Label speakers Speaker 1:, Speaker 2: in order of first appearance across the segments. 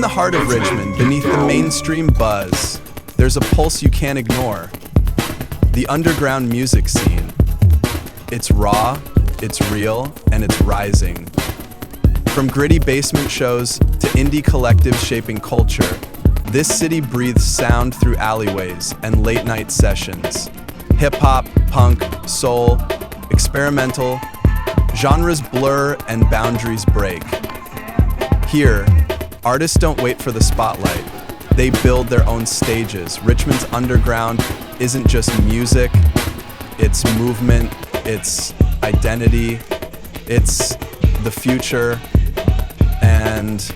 Speaker 1: the heart of Richmond, beneath the mainstream buzz, there's a pulse you can't ignore. The underground music scene. It's raw, it's real, and it's rising. From gritty basement shows to indie collectives shaping culture, this city breathes sound through alleyways and late-night sessions. Hip-hop, punk, soul, experimental, genres blur and boundaries break. Here, artists don't wait for the spotlight. They build their own stages. Richmond's underground isn't just music, it's movement, it's identity, it's the future, and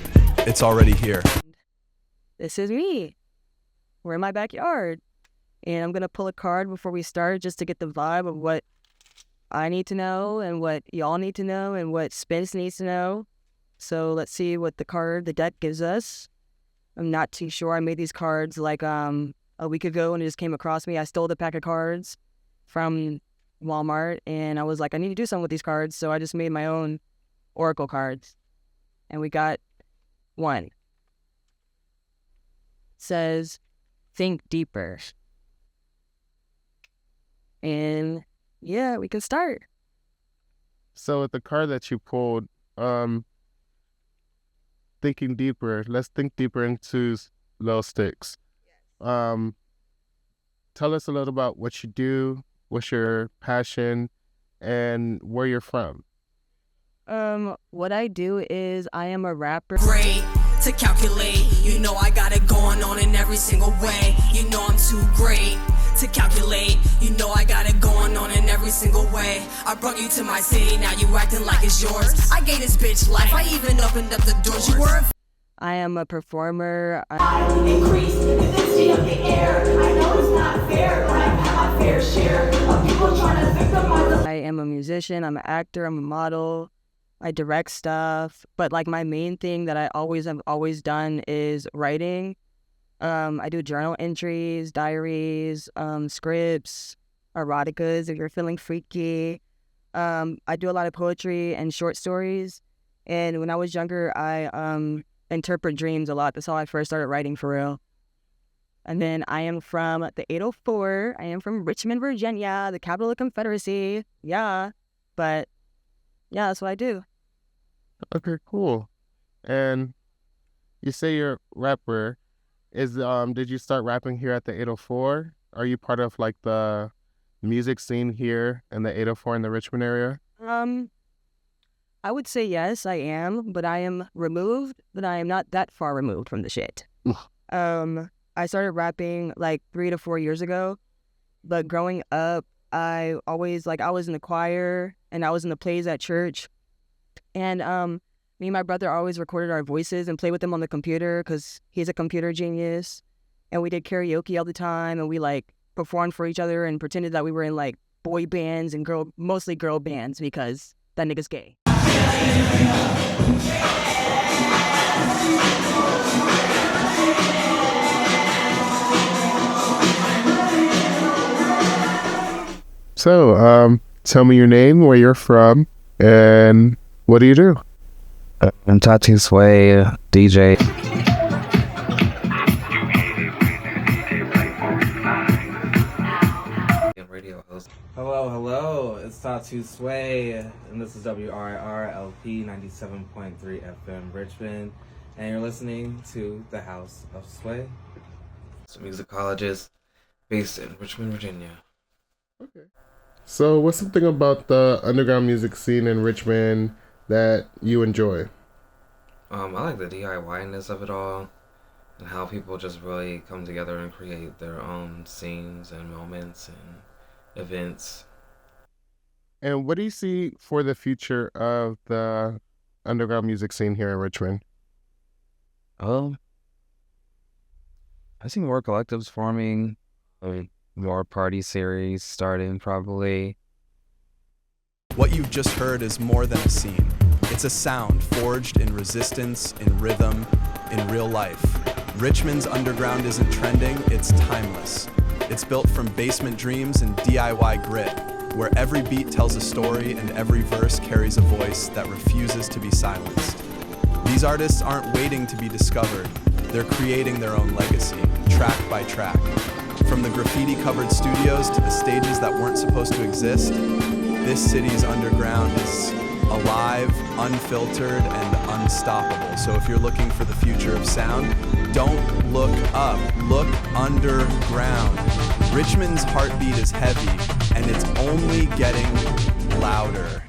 Speaker 1: it's already here.
Speaker 2: This is me. We're in my backyard. And I'm going to pull a card before we start just to get the vibe of what I need to know and what y'all need to know and what Spence needs to know. So let's see what the deck gives us. I'm not too sure. I made these cards like a week ago and it just came across me. I stole the pack of cards from Walmart and I was like, I need to do something with these cards. So I just made my own Oracle cards. And we got one. It says, think deeper. And yeah, we can start.
Speaker 3: So with the card that you pulled, thinking deeper, let's think deeper into little sticks. Tell us a little about what you do, what's your passion, and where you're from.
Speaker 2: What I do is I am a rapper.
Speaker 4: Great to calculate, you know I got it going on in every single way. You know I'm too great to calculate, you know I got it going on in every single way. I brought you to my city, now you acting like it's yours. I gave this bitch life, I even opened up the doors. You were
Speaker 2: I am a performer.
Speaker 5: Increase the density of the air. I know it's not fair, but I've had my fair share of people trying to victimize.
Speaker 2: I am a musician, I'm an actor, I'm a model. I direct stuff, but like my main thing that I have always done is writing. I do journal entries, diaries, scripts, eroticas if you're feeling freaky. I do a lot of poetry and short stories. And when I was younger, I interpret dreams a lot. That's how I first started writing for real. And then I am from the 804. I am from Richmond, Virginia, the capital of the Confederacy. Yeah, but yeah, that's what I do.
Speaker 3: Okay, cool. And you say you're a rapper. Did you start rapping here at the 804? Are you part of like the music scene here in the 804 in the Richmond area?
Speaker 2: I would say yes, I am, but I am removed, but I am not that far removed from the shit. I started rapping like 3 to 4 years ago, but growing up, I was in the choir and I was in the plays at church. And me and my brother always recorded our voices and played with them on the computer because he's a computer genius. And we did karaoke all the time and we like performed for each other and pretended that we were in like boy bands and mostly girl bands because that nigga's gay.
Speaker 3: So, tell me your name, where you're from, and what do you do?
Speaker 6: I'm Tatu Sway, DJ. Radio host.
Speaker 7: Hello, it's Tatu Sway, and this is WRRLP 97.3 FM Richmond, and you're listening to The House of Sway.
Speaker 6: It's a musicologist based in Richmond, Virginia.
Speaker 3: Okay. So, what's something about the underground music scene in Richmond that you enjoy?
Speaker 6: I like the DIY-ness of it all and how people just really come together and create their own scenes and moments and events.
Speaker 3: And what do you see for the future of the underground music scene here in Richmond?
Speaker 6: I see more collectives forming, more party series starting probably.
Speaker 1: What you've just heard is more than a scene. It's a sound forged in resistance, in rhythm, in real life. Richmond's underground isn't trending, it's timeless. It's built from basement dreams and DIY grit, where every beat tells a story and every verse carries a voice that refuses to be silenced. These artists aren't waiting to be discovered. They're creating their own legacy, track by track. From the graffiti-covered studios to the stages that weren't supposed to exist, this city's underground is alive, unfiltered, and unstoppable. So if you're looking for the future of sound, don't look up, look underground. Richmond's heartbeat is heavy, and it's only getting louder.